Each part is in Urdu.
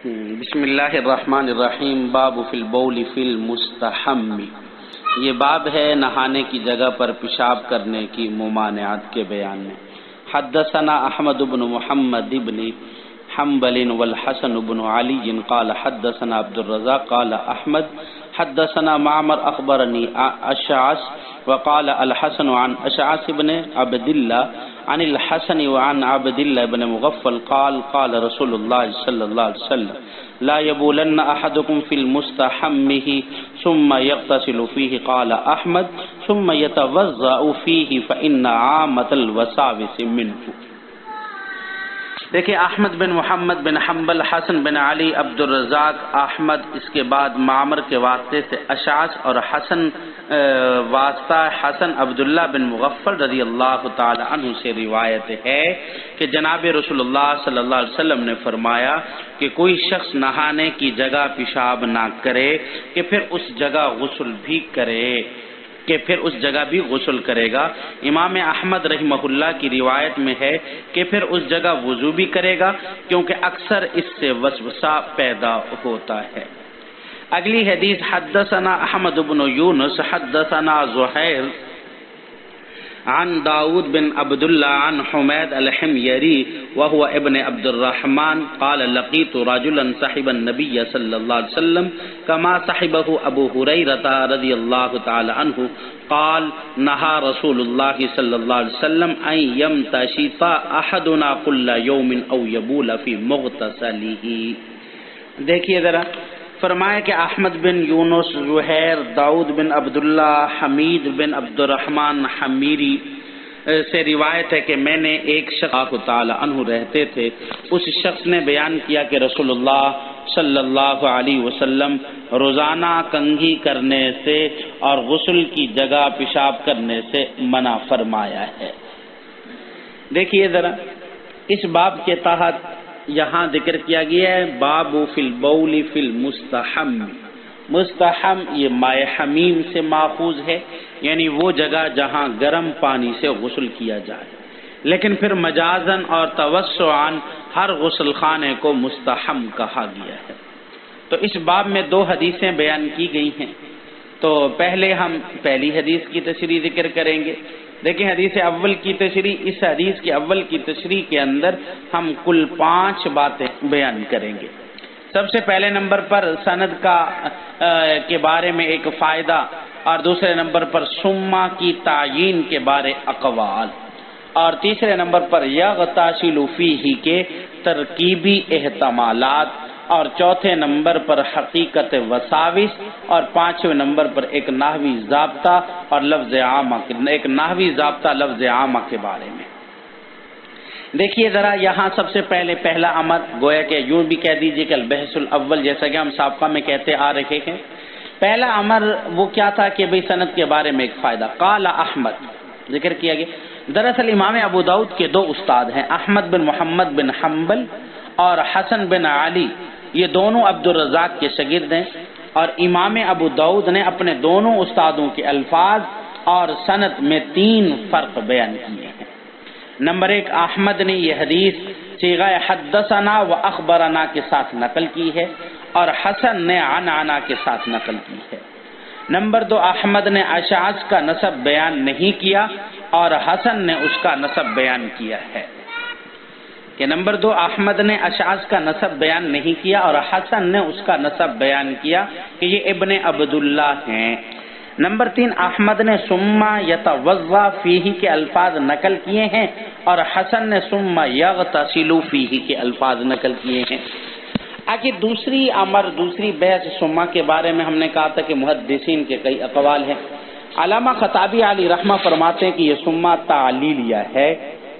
بسم اللہ الرحمن الرحیم باب فی البول فی المستحم، یہ باب ہے نہانے کی جگہ پر پیشاب کرنے کی ممانعت کے بیان میں۔ حدثنا احمد بن محمد بن حنبل والحسن بن علی قال حدثنا عبد الرزاق قال احمد حدثنا معمر اخبرنی اشعث وقال الحسن عن اشعث بن عبد الله عن الحسن وعن عبد الله بن مغفل قال قال رسول الله صلى الله عليه وسلم لا يبولن احدكم في المستحمه ثم يغتسل فيه قال احمد ثم يتوضأ فيه فإن عامة الوساوس منه۔ دیکھیں احمد بن محمد بن حنبل، حسن بن علی، عبد الرزاق، احمد، اس کے بعد معمر کے واسطے سے اشعث اور حسن واسطہ حسن عبداللہ بن مغفل رضی اللہ تعالی عنہ سے روایت ہے کہ جناب رسول اللہ صلی اللہ علیہ وسلم نے فرمایا کہ کوئی شخص نہانے کی جگہ پیشاب نہ کرے کہ پھر اس جگہ غسل کرے گا۔ امام احمد رحمہ اللہ کی روایت میں ہے کہ پھر اس جگہ وضو بھی کرے گا، کیونکہ اکثر اس سے وسوسہ پیدا ہوتا ہے۔ اگلی حدیث حدثنا احمد بن یونس حدثنا زہیر عن داود بن عبد الله عن حمید الحميري وهو ابن عبد الرحمن قال لقيت رجلا صحب النبي صلى الله عليه وسلم كما صحبه ابو هريرة رضي الله تعالى عنه قال نهى رسول الله صلى الله عليه وسلم ان يمتشط احدنا كل يوم او يبول في مغتسله۔ دیکھیے ذرا، فرمایا کہ احمد بن یونس، زہیر، داؤد بن عبداللہ، حمید بن عبد الرحمن حمیری سے روایت ہے کہ میں نے ایک شخص تعالی عنہ رہتے تھے، اس شخص نے بیان کیا کہ رسول اللہ صلی اللہ علیہ وسلم روزانہ کنگھی کرنے سے اور غسل کی جگہ پیشاب کرنے سے منع فرمایا ہے۔ دیکھیے ذرا، اس باب کے تحت یہاں ذکر کیا گیا ہے باب فی البول فی المستحم۔ مستحم یہ مائع حمیم سے ماخوذ ہے، یعنی وہ جگہ جہاں گرم پانی سے غسل کیا جائے، لیکن پھر مجازاً اور توسعاً ہر غسل خانے کو مستحم کہا گیا ہے۔ تو اس باب میں دو حدیثیں بیان کی گئی ہیں، تو پہلے ہم پہلی حدیث کی تشریح ذکر کریں گے۔ دیکھیں حدیث اول کی تشریح، اس حدیث کی اول کی تشریح کے اندر ہم کل 5 باتیں بیان کریں گے۔ سب سے پہلے نمبر پر سند کے بارے میں ایک فائدہ، اور دوسرے نمبر پر سما کی تعیین کے بارے اقوال، اور تیسرے نمبر پر یغتسل فیہ کے ترکیبی احتمالات، اور چوتھے نمبر پر حقیقت وساوس، اور 5ویں نمبر پر ایک نحوی ضابطہ اور لفظ عامہ کے بارے میں۔ دیکھیے ذرا، یہاں سب سے پہلا امر، گویا کہ یوں بھی کہہ دیجئے کہ البحث الاول، جیسا کہ ہم سابقہ میں کہتے آ رہے ہیں، پہلا امر وہ کیا تھا کہ بھئی سند کے بارے میں ایک فائدہ۔ قال احمد ذکر کیا گیا، دراصل امام ابو داؤد کے 2 استاد ہیں، احمد بن محمد بن حنبل اور حسن بن علی، یہ دونوں عبد الرزاق کے شاگرد ہیں، اور امام ابو داؤد نے اپنے دونوں استادوں کے الفاظ اور سند میں 3 فرق بیان کیے ہیں۔ نمبر 1، احمد نے یہ حدیث صیغہ حدثنا و اخبرنا کے ساتھ نقل کی ہے، اور حسن نے عنعنہ کے ساتھ نقل کی ہے۔ نمبر 2، احمد نے اشعث کا نسب بیان نہیں کیا، اور حسن نے اس کا نسب بیان کیا ہے۔ کہ نمبر 2، احمد نے اشعث کا نسب بیان نہیں کیا، اور حسن نے اس کا نسب بیان کیا کہ یہ ابن عبداللہ ہیں۔ نمبر 3، احمد نے ثم یتوضا فیہ کے الفاظ نقل کیے ہیں، اور حسن نے ثم یغتسل فیہ کے الفاظ نقل کیے ہیں۔ آگے دوسری بحث ثم کے بارے میں ہم نے کہا تھا کہ محدثین کے کئی اقوال ہیں۔ علامہ خطابی علیہ رحمہ فرماتے ہیں کہ یہ ثم تعلیلیہ ہے،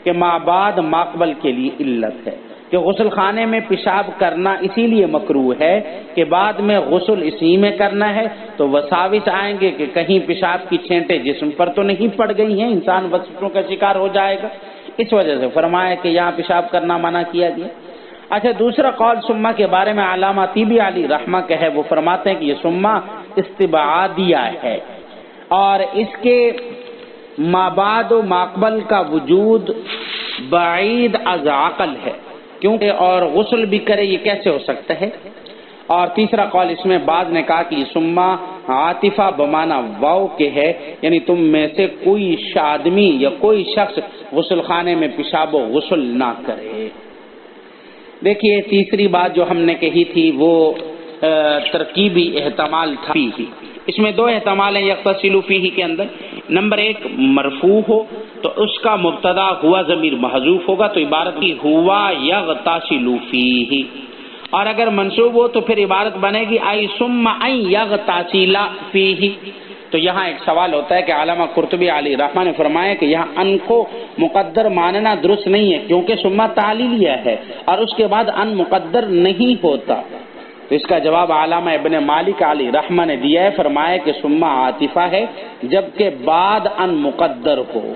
کہ بعد ماقبل کے لیے علت ہے، کہ غسل خانے میں پیشاب کرنا اسی لیے مکروہ ہے کہ بعد میں غسل اسی میں کرنا ہے تو وساوس آئیں گے کہ کہیں پیشاب کی چھینٹیں جسم پر تو نہیں پڑ گئی ہیں، انسان وسوسوں کا شکار ہو جائے گا، اس وجہ سے فرمایا کہ یہاں پیشاب کرنا منع کیا گیا۔ اچھا، دوسرا قول ثم کے بارے میں علامہ طیبی علی رحمہ کا ہے، وہ فرماتے ہیں کہ یہ ثم استبعادیہ ہے، اور اس کے مابعد و ماقبل کا وجود بعید از عقل ہے، کیوں اور غسل بھی کرے، یہ کیسے ہو سکتا ہے؟ اور تیسرا قول اس میں بعض نے کہا کہ ثم عاطفہ بمانا واو کے ہے، یعنی تم میں سے کوئی آدمی یا کوئی شخص غسل خانے میں پیشاب و غسل نہ کرے۔ دیکھیے تیسری بات جو ہم نے کہی تھی وہ ترکیبی احتمال تھا، اس میں دو احتمال ہیں یغتسل فیہ کے اندر۔ نمبر ایک مرفوع ہو تو اس کا مبتدا ہوا ضمیر محذوف ہوگا تو عبارت کی ہوا یغتسل فیہ، اور اگر منصوب ہو تو پھر عبارت بنے گی ای ثم ان یغتسل فیہ۔ تو یہاں ایک سوال ہوتا ہے کہ علامہ قرطبی علیہ رحمہ نے فرمایا کہ یہاں ان کو مقدر ماننا درست نہیں ہے، کیونکہ ثم تعلیلیہ ہے اور اس کے بعد ان مقدر نہیں ہوتا۔ تو اس کا جواب علامہ ابن مالک علیہ رحمہ نے دیا ہے، فرمایا کہ ثم عاطفہ ہے جبکہ بعد ان مقدر ہو،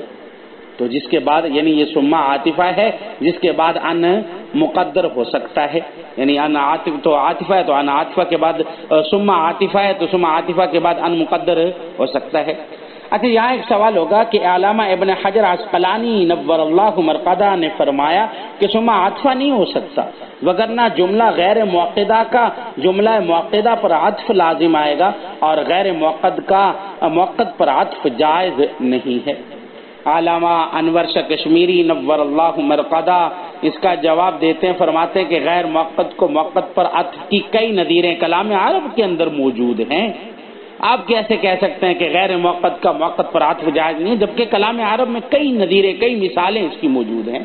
تو جس کے بعد یعنی یہ ثم عاطفہ ہے جس کے بعد ان مقدر ہو سکتا ہے، یعنی ان عاطف تو عاطفہ ہے تو ان عاطفہ کے بعد ثم عاطفہ ہے تو ثم عاطفہ کے بعد ان مقدر ہو سکتا ہے۔ اچھا یہاں ایک سوال ہوگا کہ علامہ ابن حجر عسقلانی نور اللہ مرقدہ نے فرمایا کہ ثم عاطفہ نہیں ہو سکتا، وگرنہ جملہ غیر موقدہ کا جملہ موقدہ پر عطف لازم آئے گا اور غیر موقد پر عطف جائز نہیں ہے۔ علامہ انور شاہ کشمیری نور اللہ مرقدہ اس کا جواب دیتے ہیں، فرماتے ہیں کہ غیر موقد کو موقد پر عطف کی کئی نظیریں کلام عرب کے اندر موجود ہیں۔ آپ کیسے کہہ سکتے ہیں کہ غیر موقد کا موقد پر عطف جائز نہیں، جبکہ کلام عرب میں کئی نظیریں کئی مثالیں اس کی موجود ہیں۔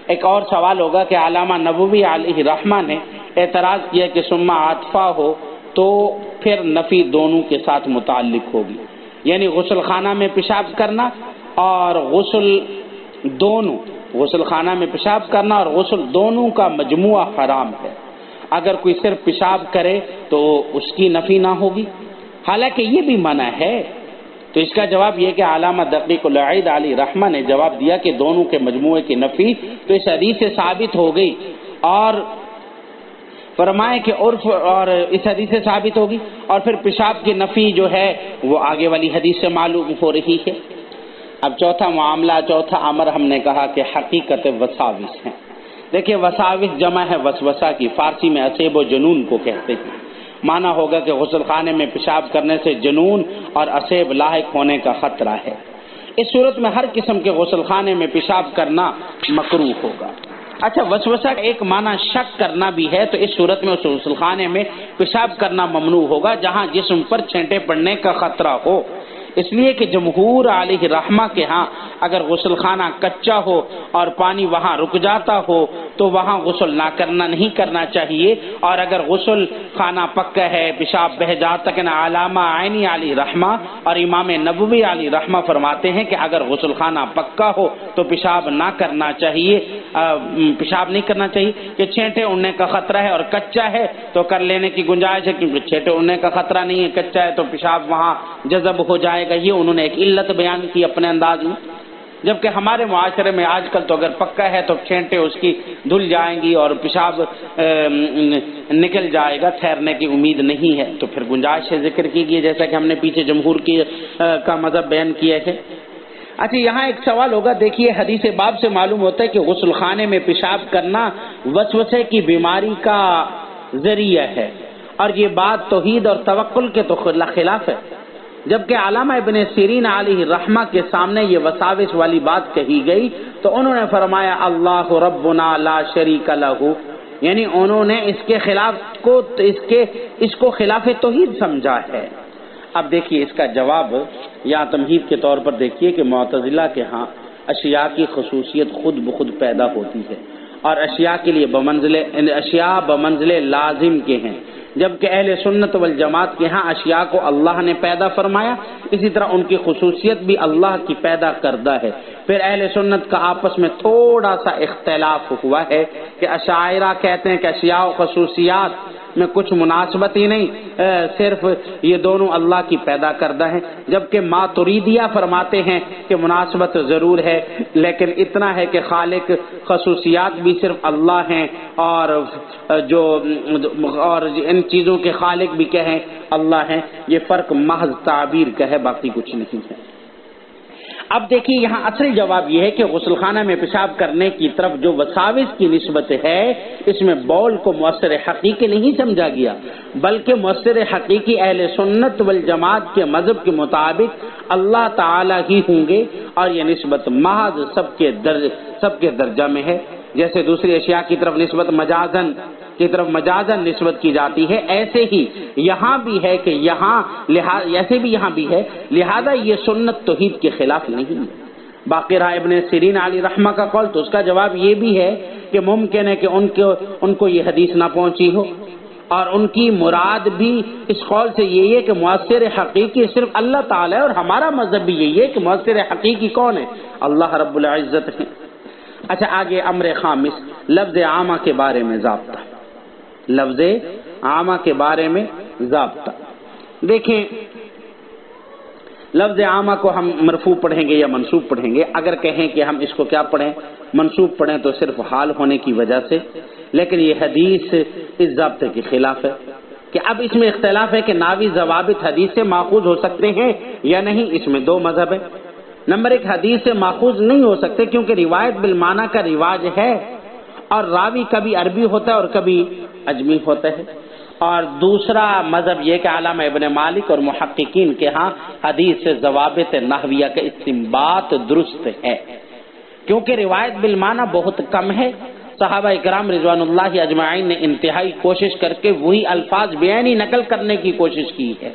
ایک اور سوال ہوگا کہ علامہ نووی علیہ رحمہ نے اعتراض کیا کہ ثم عاطفہ ہو تو پھر نفی دونوں کے ساتھ متعلق ہوگی، یعنی غسل خانہ میں پیشاب کرنا اور غسل دونوں، غسل خانہ میں پیشاب کرنا اور غسل دونوں کا مجموعہ حرام ہے۔ اگر کوئی صرف پیشاب کرے تو اس کی نفی نہ ہوگی، حالانکہ یہ بھی منع ہے۔ تو اس کا جواب یہ کہ علامہ دقیق العید علی رحمہ نے جواب دیا کہ دونوں کے مجموعے کی نفی تو اس حدیث سے ثابت ہو گئی، اور فرمائے کہ عرف اور اس حدیث سے ثابت ہوگی، اور پھر پیشاب کی نفی جو ہے وہ آگے والی حدیث سے معلوم ہو رہی ہے۔ اب چوتھا معاملہ، چوتھا امر ہم نے کہا کہ حقیقت وساوس ہے۔ دیکھیں وساوس جمع ہے وسوسہ کی، فارسی میں اسیب و جنون کو کہتے ہیں۔ مانا ہوگا کہ غسل خانے میں پیشاب کرنے سے جنون اور اسیب لاحق ہونے کا خطرہ ہے۔ اس صورت میں ہر قسم کے غسل خانے میں پیشاب کرنا مکروہ ہوگا۔ اچھا وسوسہ ایک معنی شک کرنا بھی ہے، تو اس صورت میں اس غسل خانے میں پیشاب کرنا ممنوع ہوگا جہاں جسم پر چھینٹے پڑنے کا خطرہ ہو، اس لیے کہ جمہور علیہ رحمہ کے ہاں اگر غسل خانہ کچا ہو اور پانی وہاں رک جاتا ہو تو وہاں غسل نہیں کرنا چاہیے، اور اگر غسل خانہ پکا ہے پیشاب بہ جاتا ہے، علامہ عینی علیہ رحمہ اور امام نووی علیہ رحمہ فرماتے ہیں کہ اگر غسل خانہ پکا ہو تو پیشاب نہ کرنا چاہیے، پیشاب نہیں کرنا چاہیے کہ چھینٹے اڑنے کا خطرہ ہے، اور کچا ہے تو کر لینے کی گنجائش ہے کیونکہ چھینٹے اڑنے کا خطرہ نہیں ہے، کچا ہے تو پیشاب وہاں جذب ہو جائے گا۔ یہ انہوں نے ایک علت بیان کی اپنے انداز میں، جبکہ ہمارے معاشرے میں آج کل تو اگر پکا ہے تو چھینٹے اس کی دھل جائیں گی اور پیشاب نکل جائے گا، ٹھہرنے کی امید نہیں ہے، تو پھر گنجائش سے ذکر کی گئی جیسا کہ ہم نے پیچھے جمہور کا مذہب بیان کیا ہے۔ اچھا یہاں ایک سوال ہوگا، دیکھیے حدیث باب سے معلوم ہوتا ہے کہ غسل خانے میں پیشاب کرنا وسوسے کی بیماری کا ذریعہ ہے، اور یہ بات توحید اور توکل کے تو خلاف ہے، جبکہ علامہ ابن سیرین علیہ رحمہ کے سامنے یہ وساوس والی بات کہی گئی تو انہوں نے فرمایا اللہ ربنا لا شریک لہ، یعنی انہوں نے اس کے خلاف اس کو خلاف توحید سمجھا ہے۔ اب دیکھیے اس کا جواب یا تمہید کے طور پر دیکھیے کہ معتزلہ کے ہاں اشیاء کی خصوصیت خود بخود پیدا ہوتی ہے، اور اشیاء کے لیے اشیاء بمنزل لازم کے ہیں، جبکہ اہل سنت والجماعت کے ہاں اشیاء کو اللہ نے پیدا فرمایا، اسی طرح ان کی خصوصیت بھی اللہ کی پیدا کردہ ہے۔ پھر اہل سنت کا آپس میں تھوڑا سا اختلاف ہوا ہے کہ اشاعرہ کہتے ہیں کہ اشیاء و خصوصیات میں کچھ مناسبت ہی نہیں، صرف یہ دونوں اللہ کی پیدا کردہ ہیں، جبکہ ماتریدیہ فرماتے ہیں کہ مناسبت ضرور ہے لیکن اتنا ہے کہ خالق خصوصیات بھی صرف اللہ ہیں، اور ان چیزوں کے خالق بھی کہیں اللہ ہیں، یہ فرق محض تعبیر کا ہے، باقی کچھ نہیں ہے۔ اب دیکھیے یہاں اصل جواب یہ ہے کہ غسل خانہ میں پیشاب کرنے کی طرف جو وساوس کی نسبت ہے اس میں بول کو مؤثر حقیقی نہیں سمجھا گیا، بلکہ مؤثر حقیقی اہل سنت والجماعت کے مذہب کے مطابق اللہ تعالی ہی ہوں گے، اور یہ نسبت محض سب کے درجہ میں ہے۔ جیسے دوسری اشیاء کی طرف نسبت مجازن نسبت کی جاتی ہے، ایسے ہی یہاں بھی ہے کہ یہاں بھی ہے، لہذا یہ سنت توحید کے خلاف نہیں ہے۔ باقی رہا ابن سیرین علی رحمہ کا قول، تو اس کا جواب یہ بھی ہے کہ ممکن ہے کہ ان کو یہ حدیث نہ پہنچی ہو، اور ان کی مراد بھی اس قول سے یہی ہے کہ مؤثر حقیقی صرف اللہ تعالی ہے، اور ہمارا مذہب بھی یہی ہے کہ مؤثر حقیقی کون ہے؟ اللہ رب العزت ہے۔ اچھا آگے امر خامس، لفظ عامہ کے بارے میں ضابطہ۔ لفظ عامہ کے بارے میں ضابطہ دیکھیں، لفظ عامہ کو ہم مرفوع پڑھیں گے یا منصوب پڑھیں گے؟ اگر کہیں کہ ہم اس کو کیا پڑھیں، منصوب پڑھیں، تو صرف حال ہونے کی وجہ سے، لیکن یہ حدیث اس ضابطے کے خلاف ہے کہ اب اس میں اختلاف ہے کہ ناوی ضوابط حدیث سے ماخوذ ہو سکتے ہیں یا نہیں۔ اس میں دو مذہب ہے۔ نمبر ایک، حدیث سے ماخوذ نہیں ہو سکتے کیونکہ روایت بالمعنی کا رواج ہے، اور راوی کبھی عربی ہوتا ہے اور کبھی اجمی ہوتا ہے۔ اور دوسرا مذہب یہ کہ علامہ ابن مالک اور محققین کے ہاں حدیث سے ضوابط نحویہ کا استنباط درست ہے، کیونکہ روایت بالمعنی بہت کم ہے۔ صحابہ اکرام رضوان اللہ اجمعین نے انتہائی کوشش کر کے وہی الفاظ بیانی نقل کرنے کی کوشش کی ہے۔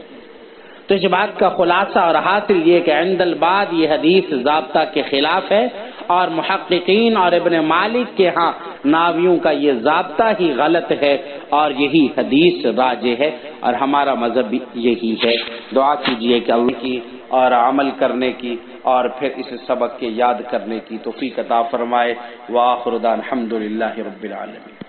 تو اس بات کا خلاصہ اور حاصل یہ کہ عند البعض یہ حدیث ضابطہ کے خلاف ہے، اور محققین اور ابن مالک کے ہاں ناویوں کا یہ ضابطہ ہی غلط ہے، اور یہی حدیث راجح ہے، اور ہمارا مذہب بھی یہی ہے۔ دعا کیجئے کہ اللہ کی اور عمل کرنے کی اور پھر اس سبق کے یاد کرنے کی توفیق عطا فرمائے۔ وآخر دعوانا الحمدللہ رب العالمین۔